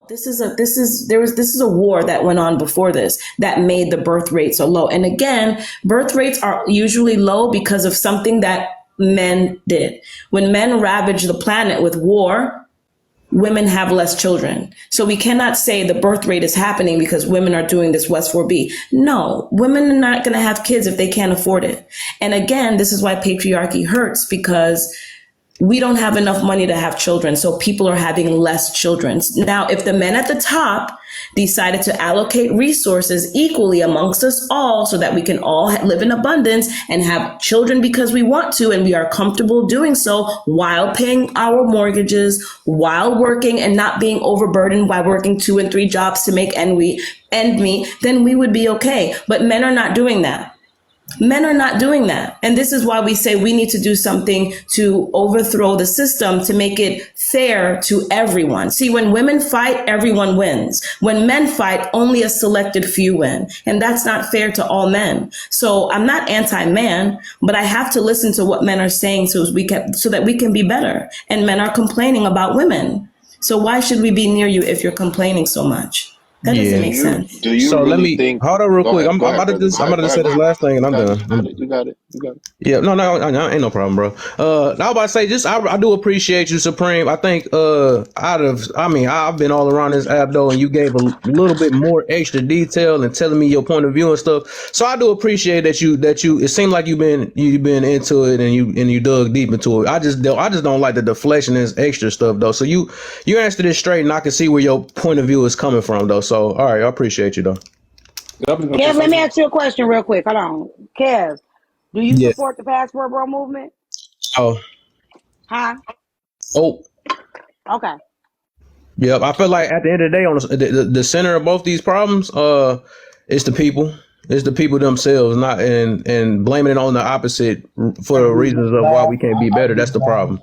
This is a war that went on before this that made the birth rate so low. And again, birth rates are usually low because of something that men did. When men ravage the planet with war, women have less children. So we cannot say the birth rate is happening because women are doing this West 4B. No, women are not going to have kids if they can't afford it. And again, this is why patriarchy hurts, because we don't have enough money to have children. So people are having less children. Now, if the men at the top decided to allocate resources equally amongst us all so that we can all live in abundance and have children because we want to and we are comfortable doing so while paying our mortgages, while working and not being overburdened by working 2 and 3 jobs to make end meet, then we would be okay. But men are not doing that. Men are not doing that. And this is why we say we need to do something to overthrow the system to make it fair to everyone. See, when women fight, everyone wins. When men fight, only a selected few win. And that's not fair to all men. So I'm not anti-man, but I have to listen to what men are saying so that we can be better. And men are complaining about women. So why should we be near you if you're complaining so much? That doesn't make sense. Do you So really let me think? hold on real quick. Ahead, I'm about to say this last thing and I'm done. You got it. Yeah, no, ain't no problem, bro. I was about to say, I do appreciate you, Supreme. I think, I've been all around this app though, and you gave a little bit more extra detail and telling me your point of view and stuff. So I do appreciate that you. It seemed like you've been into it and you dug deep into it. I just don't like the deflection and extra stuff though. So you answered it straight, and I can see where your point of view is coming from though. So all right, I appreciate you though. Kev, let me ask you a question real quick. Hold on, Kev. Do you support the passport bro movement? Oh. Huh? Oh. Okay. Yep. I feel like at the end of the day, on the center of both these problems, it's the people. It's the people themselves, not and blaming it on the opposite for the reasons of why we can't be better. That's the problem.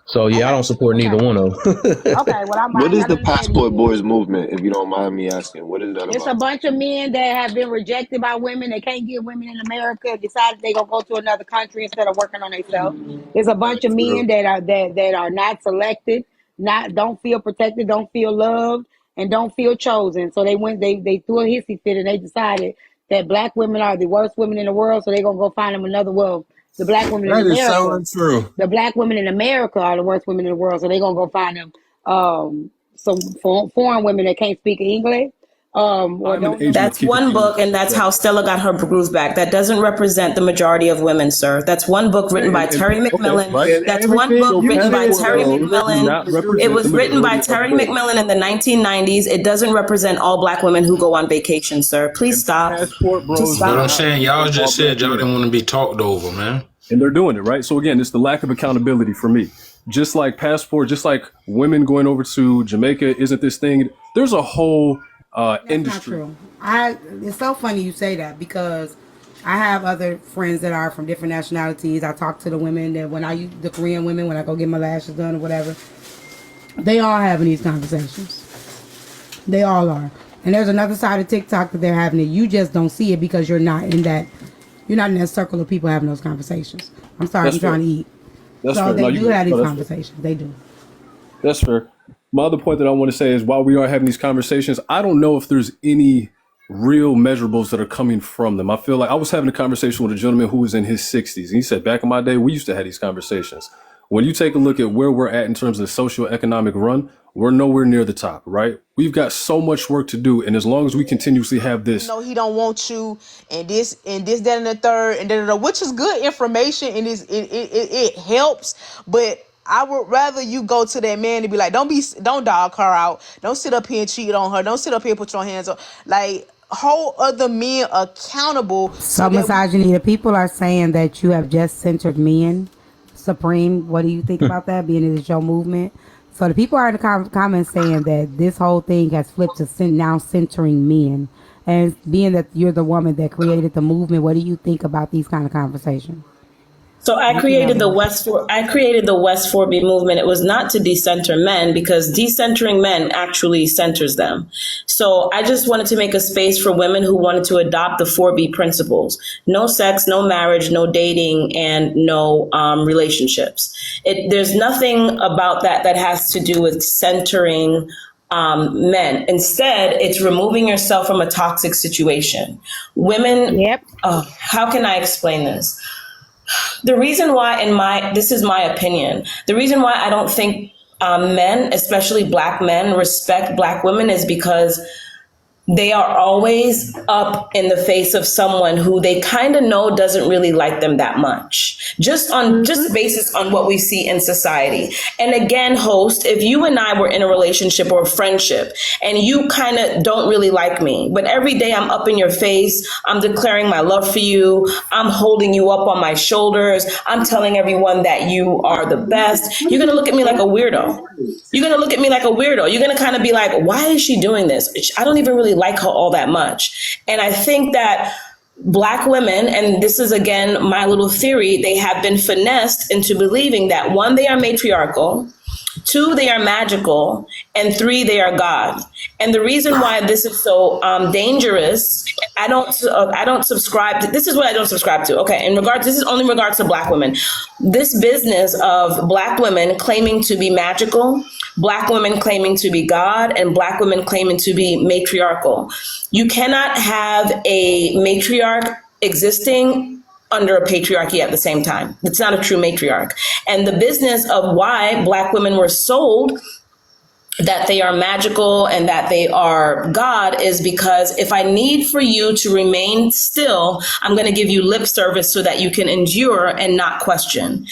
So yeah, I don't support neither one of them. Okay, well, What is the Passport Boys movement, if you don't mind me asking? What is that about? It's a bunch of men that have been rejected by women. They can't get women in America. Decided they gonna go to another country instead of working on themselves. It's a bunch of men that are not selected, don't feel protected, don't feel loved, and don't feel chosen. So they threw a hissy fit and they decided that black women are the worst women in the world. So they're gonna go find them another world. The black women in America. That is so untrue. The black women in America are the worst women in the world. So they're gonna go find them some foreign women that can't speak English. That's one book, and that's how Stella got her groove back. That doesn't represent the majority of women, sir. That's one book written by Terry McMillan. That's one book written by Terry McMillan. It was written by Terry McMillan in the 1990s. It doesn't represent all black women who go on vacation, sir. Please stop. But I'm saying, y'all just said y'all didn't want to be talked over, man. And they're doing it, right? So again, it's the lack of accountability for me. Just like passport, just like women going over to Jamaica isn't this thing. There's a whole industry. Not true. It's so funny you say that because I have other friends that are from different nationalities. I talk to the women that the Korean women, when I go get my lashes done or whatever, they all having these conversations. They all are. And there's another side of TikTok that they're having it. You just don't see it because you're not in that circle of people having those conversations. I'm sorry, I'm trying to eat. That's so fair. they do have these conversations. They do. That's fair. My other point that I want to say is while we are having these conversations, I don't know if there's any real measurables that are coming from them. I feel like I was having a conversation with a gentleman who was in his 60s. And he said, back in my day, we used to have these conversations. When you take a look at where we're at in terms of the socioeconomic run, we're nowhere near the top, right? We've got so much work to do. And as long as we continuously have this. No, he don't want you and this, that, and the third, and which is good information and it helps. But I would rather you go to that man and be like, don't dog her out. Don't sit up here and cheat on her. Don't sit up here and put your hands on. Like, hold other men accountable. So misogyny, the people are saying that you have just centered men. Supreme, what do you think about that, being it is your movement? So the people are in the comments saying that this whole thing has flipped to now centering men. And being that you're the woman that created the movement, what do you think about these kind of conversations? So I created the West 4B movement. It was not to decenter men because decentering men actually centers them. So I just wanted to make a space for women who wanted to adopt the 4B principles. No sex, no marriage, no dating, and no relationships. There's nothing about that has to do with centering men. Instead, it's removing yourself from a toxic situation. Women, Yep. how can I explain this? The reason why, this is my opinion, the reason why I don't think men, especially black men, respect black women is because they are always up in the face of someone who they kind of know doesn't really like them that much, just basis on what we see in society. And again, host, if you and I were in a relationship or a friendship and you kind of don't really like me, but every day I'm up in your face, I'm declaring my love for you, I'm holding you up on my shoulders, I'm telling everyone that you are the best, you're going to look at me like a weirdo. You're going to look at me like a weirdo. You're going to kind of be like, why is she doing this? I don't even really like her all that much. And I think that black women, and this is again my little theory, they have been finessed into believing that one, they are matriarchal, two, they are magical, and three, they are God. And the reason why this is so dangerous, I don't subscribe to, this is what I don't subscribe to. Okay, this is only in regards to black women. This business of black women claiming to be magical, black women claiming to be God, and black women claiming to be matriarchal. You cannot have a matriarch existing under a patriarchy at the same time. It's not a true matriarch. And the business of why black women were sold that they are magical and that they are God is because if I need for you to remain still, I'm going to give you lip service so that you can endure and not question.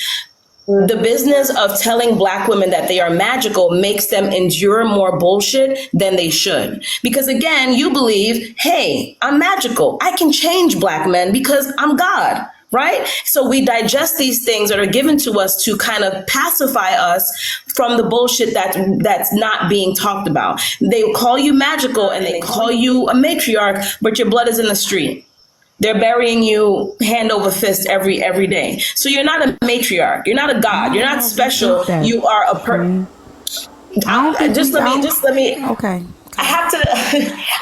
The business of telling black women that they are magical makes them endure more bullshit than they should. Because again, you believe, hey, I'm magical. I can change black men because I'm God, right? So we digest these things that are given to us to kind of pacify us from the bullshit that's not being talked about. They call you magical and they call you a matriarch, but your blood is in the street. They're burying you hand over fist every day. So you're not a matriarch. You're not a god. You're not special. You are a person. Just let me. Okay. I have to.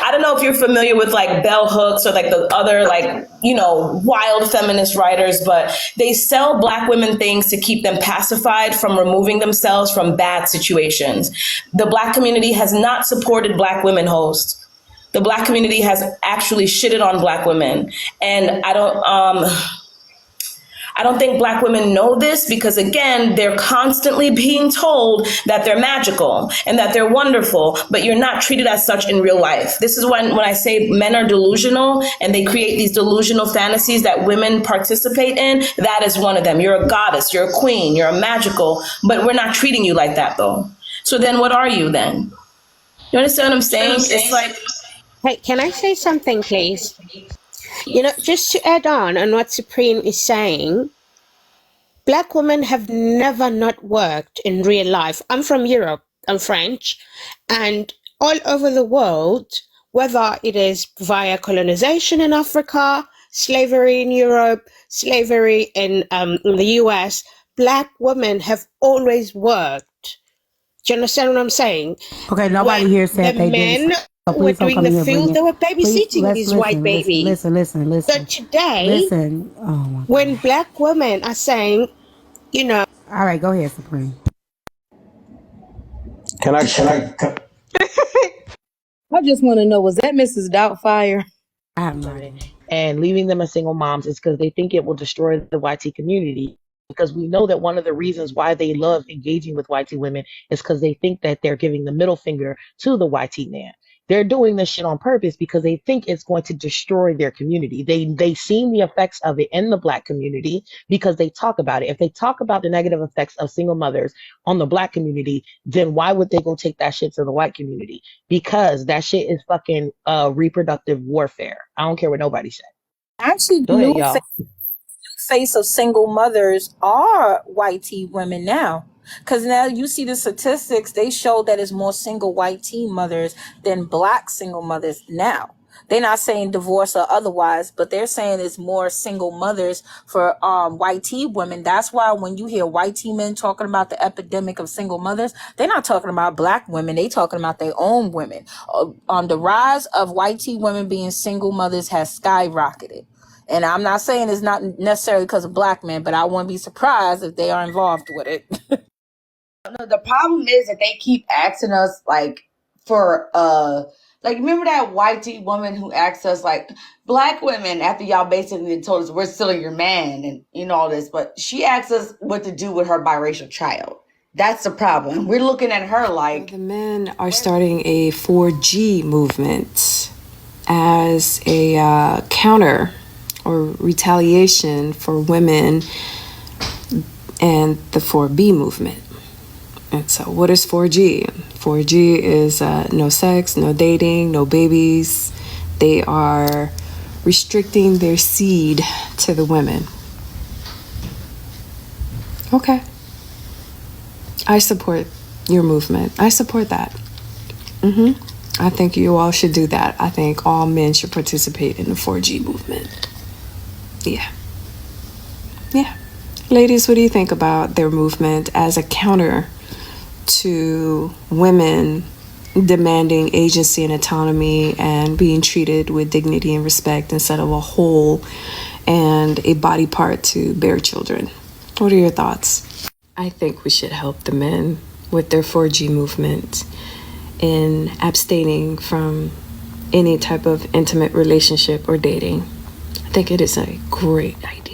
I don't know if you're familiar with like bell hooks or like the other wild feminist writers, but they sell black women things to keep them pacified from removing themselves from bad situations. The black community has not supported black women, host. The black community has actually shitted on black women. And I don't think black women know this because again, they're constantly being told that they're magical and that they're wonderful, but you're not treated as such in real life. This is when I say men are delusional and they create these delusional fantasies that women participate in. That is one of them. You're a goddess, you're a queen, you're a magical, but we're not treating you like that though. So then what are you then? You understand what I'm saying? It's like, Hey, can I say something, please? Just to add on what Supreme is saying, black women have never not worked in real life. I'm from Europe, I'm French, and all over the world, whether it is via colonization in Africa, slavery in Europe, slavery in the US, black women have always worked. Do you understand what I'm saying? Okay, nobody When here said the they men did. So were please don't doing come the here fields, bringing. they were Please, babysitting these white babies. listen. So today, Listen. Oh my God. when black women are saying, All right, go ahead, Supreme. Can I? I just want to know, was that Mrs. Doubtfire? I have no idea. And leaving them as single moms is because they think it will destroy the YT community. Because we know that one of the reasons why they love engaging with YT women is because they think that they're giving the middle finger to the YT man. They're doing this shit on purpose because they think it's going to destroy their community. They've seen the effects of it in the black community because they talk about it. If they talk about the negative effects of single mothers on the black community, then why would they go take that shit to the white community? Because that shit is fucking reproductive warfare. I don't care what nobody says. Actually, Go ahead, y'all. face of single mothers are white teen women now. Because now you see the statistics, they show that it's more single white teen mothers than black single mothers now. They're not saying divorce or otherwise, but they're saying it's more single mothers for white teen women. That's why when you hear white teen men talking about the epidemic of single mothers, they're not talking about black women. They talking about their own women. The rise of white teen women being single mothers has skyrocketed. And I'm not saying it's not necessarily because of black men, but I wouldn't be surprised if they are involved with it. No, the problem is that they keep asking us like for like, remember that white tea woman who asked us, like, black women, after y'all basically told us we're still your man and all this, but she asked us what to do with her biracial child. That's the problem. We're looking at her like, the men are starting a 4G movement as a counter or retaliation for women and the 4B movement. And so what is 4G? 4G is no sex, no dating, no babies. They are restricting their seed to the women. Okay. I support your movement. I support that. I think you all should do that. I think all men should participate in the 4G movement. Yeah. Ladies, what do you think about their movement as a counter to women demanding agency and autonomy and being treated with dignity and respect instead of a whole and a body part to bear children? What are your thoughts? I think we should help the men with their 4G movement in abstaining from any type of intimate relationship or dating. I think it is a great idea.